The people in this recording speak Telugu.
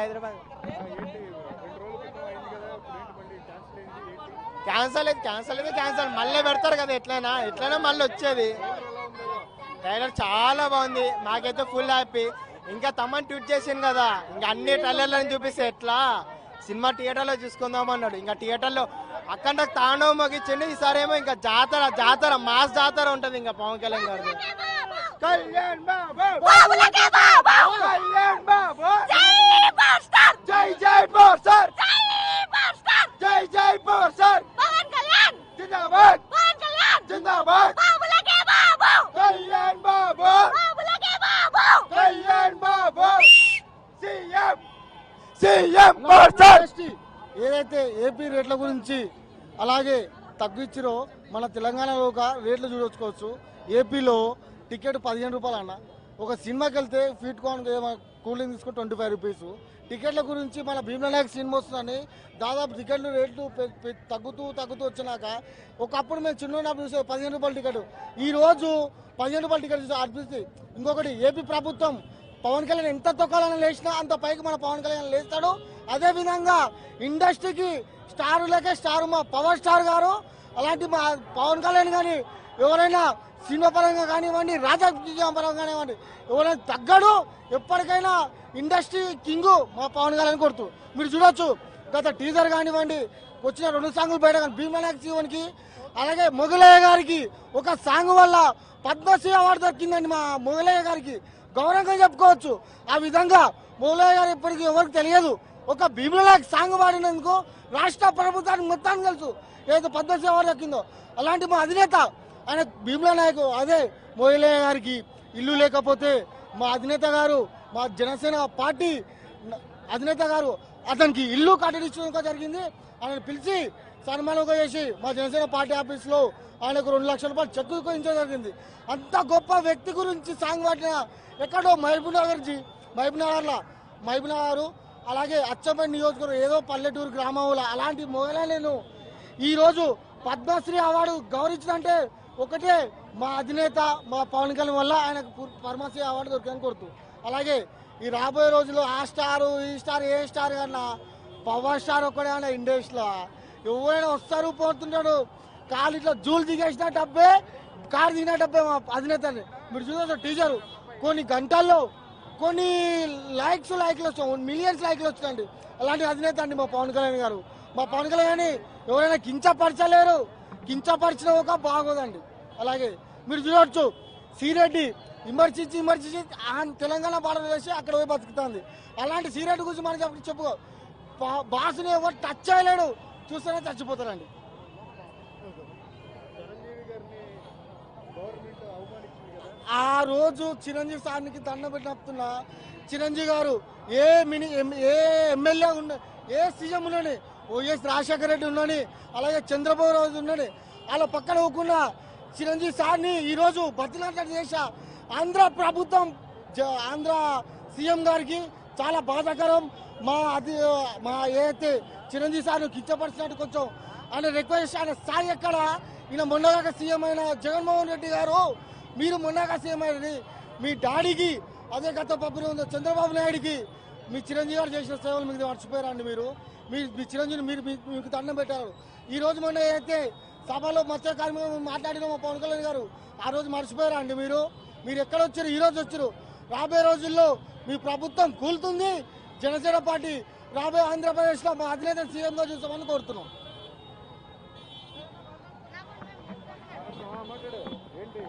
హైదరాబాద్ క్యాన్సల్ మళ్ళీ పెడతారు కదా. ఎట్లయినా మళ్ళీ వచ్చేది. ట్రైలర్ చాలా బాగుంది, మాకైతే ఫుల్ హ్యాపీ. ఇంకా తమ్మని ట్వీట్ చేసింది కదా, ఇంకా అన్ని ట్రైలర్లను చూపిస్తే ఎట్లా, సినిమా థియేటర్లో చూసుకుందాం అన్నాడు. ఇంకా థియేటర్లో అక్కడ తాండవం మగిచ్చింది. ఈసారి ఏమో ఇంకా జాతర మాస్ జాతర ఉంటుంది. ఇంకా పవన్ కళ్యాణ్ గారు కళ్యాణ్ బాబు కళ్యాణ్ బాబు జై జై పవర్ స్టార్ జై జై పవర్ స్టార్ జిందాబాద్ జిందాబాద్ Kalyan Babu Kalyan Babu CM power star. ఏదైతే ఏపీ రేట్ల గురించి అలాగే తగ్గించిరో మన తెలంగాణలో ఒక రేట్లు చూడొచ్చుకోవచ్చు. ఏపీలో టికెట్ 15 రూపాయలు అన్న. ఒక సినిమాకి వెళ్తే ఫీట్ కాన్ కూలింగ్ తీసుకుని 25 రూపీస్. టికెట్ల గురించి మన భీమనాయక్ సినిమా వస్తుందని దాదాపు టికెట్లు రేట్లు తగ్గుతూ వచ్చినాక ఒకప్పుడు మేము చిన్నప్పుడు చూసే 15 రూపాయల టికెట్, ఈరోజు 15 రూపాయల టికెట్ చూసే అనిపిస్తుంది. ఇంకొకటి ఏపీ ప్రభుత్వం పవన్ కళ్యాణ్ ఎంత తొక్కాలని లేచినా అంత పైకి మన పవన్ కళ్యాణ్ లేస్తాడు. అదేవిధంగా ఇండస్ట్రీకి స్టారులకే స్టారు మా పవర్ స్టార్ గారు. అలాంటి మా పవన్ కళ్యాణ్ కానీ ఎవరైనా సినిమా పరంగా కానివ్వండి, రాజకీయ పరంగా కానివ్వండి, ఎవరైనా తగ్గడు. ఎప్పటికైనా ఇండస్ట్రీ కింగ్ మా పవన్ కళ్యాణ్ కొడుతూ మీరు చూడొచ్చు. గత టీజర్ కానివ్వండి, వచ్చిన 2 సాంగులు బయట కానీ భీమనాయక్ జీవన్కి అలాగే మొగలయ్య గారికి ఒక సాంగ్ వల్ల పద్మశ్రీ అవార్డు దక్కిందండి. మా మొగలయ్య గారికి గౌరవంగా చెప్పుకోవచ్చు. ఆ విధంగా మొగలయ్య గారు ఇప్పటికీ ఎవరికి తెలియదు. ఒక భీమనాయక్ సాంగ్ పాడినందుకు రాష్ట్ర ప్రభుత్వానికి మొత్తానికి తెలుసు ఏదో పద్మశ్రీ అవార్డు దక్కిందో. అలాంటి మా అధినేత ఆయన భీమనాయక్, అదే మొగలయ్య గారికి ఇల్లు లేకపోతే మా అధినేత గారు, మా జనసేన పార్టీ అధినేత గారు అతనికి ఇల్లు కట్టించడం జరిగింది. ఆయన పిలిచి సన్మానంగా చేసి మా జనసేన పార్టీ ఆఫీస్లో ఆయనకు 2 లక్షల రూపాయలు చెక్కు ఇచ్చడం జరిగింది. అంత గొప్ప వ్యక్తి గురించి సాంగ్ పాడిన ఎక్కడో మహబూబ్నగర్ అలాగే అచ్చంపేట నియోజకవర్గం ఏదో పల్లెటూరు గ్రామంలో అలాంటి మొగలయ్యను ఈరోజు పద్మశ్రీ అవార్డు గౌరవించిందంటే ఒకటే మా అధినేత మా పవన్ కళ్యాణ్ వల్ల ఆయనకు పద్మశ్రీ అవార్డు దొరికిందని కోరుతూ. అలాగే ఈ రాబోయే రోజుల్లో ఆ స్టారు ఈ స్టార్ ఏ స్టార్ కన్నా పవర్ స్టార్ ఒక్కడే అన్న ఇండస్ట్రీలో ఎవరైనా వస్తారు పోతుంటాడు. కాలు ఇట్లా జూలు దిగేసిన డబ్బే, కారు దిగిన డబ్బే మా అధినేతని. మీరు చూడవచ్చు టీచరు కొన్ని గంటల్లో కొన్ని లైక్లు వస్తాయి, మిలియన్స్ లైక్లు వస్తాయండి. అలాంటి అధినేత అండి మా పవన్ కళ్యాణ్ గారు. మా పవన్ కళ్యాణ్ ఎవరైనా కించపరచలేరు, కించపరిచిన ఒక బాగోదండి. అలాగే మీరు చూడవచ్చు శ్రీరెడ్డి విమర్శించి తెలంగాణ బార్డర్ వేసి అక్కడ పోయి బతుకుతుంది. అలాంటి శ్రీరెడ్డి గురించి మనం చెప్పుకో బాసుని ఎవరు టచ్ చేయలేడు, చూస్తేనే చచ్చిపోతారండి. ఆ రోజు చిరంజీవి సార్కి దండం పెట్టినప్పుడున్నా చిరంజీవి గారు ఏ ఎమ్మెల్యే ఉన్న ఏ సీఎం ఉన్నాడు, వైఎస్ రాజశేఖర రెడ్డి ఉన్నాడు, అలాగే చంద్రబాబు నాయుడు ఉన్నాడు, వాళ్ళ పక్కన ఊకున్న చిరంజీవి సార్ని ఈరోజు బతిలాట చేశా ఆంధ్ర ప్రభుత్వం ఆంధ్ర సీఎం గారికి చాలా బాధాకరం. మా ఏదైతే చిరంజీవి సార్ను కించపరిచినట్టు కొంచెం ఆయన రిక్వెస్ట్, ఆయన స్థాయి ఎక్కడ, ఈయన మొన్నగా సీఎం అయిన జగన్మోహన్ రెడ్డి గారు మీరు మొన్నగా సీఎం అయ్యింది మీ డాడీకి, అదే గత పబ్బులు ఉందో చంద్రబాబు నాయుడికి మీ చిరంజీవి గారు చేసిన సేవలు మీకు మర్చిపోయారండి. మీ చిరంజీవి మీకు దండం పెట్టారు. ఈ రోజు మొన్న అయితే సభలో మత్స్య కార్మికులు మాట్లాడిన మా పవన్ కళ్యాణ్ గారు ఆ రోజు మర్చిపోయారా అండి? మీరు ఎక్కడ వచ్చారు? ఈ రోజు వచ్చారు. రాబోయే రోజుల్లో మీ ప్రభుత్వం కూలుతుంది. జనసేన పార్టీ రాబోయే ఆంధ్రప్రదేశ్లో మా అధినేత సీఎంగా చూస్తామని కోరుతున్నాం. ఏంటి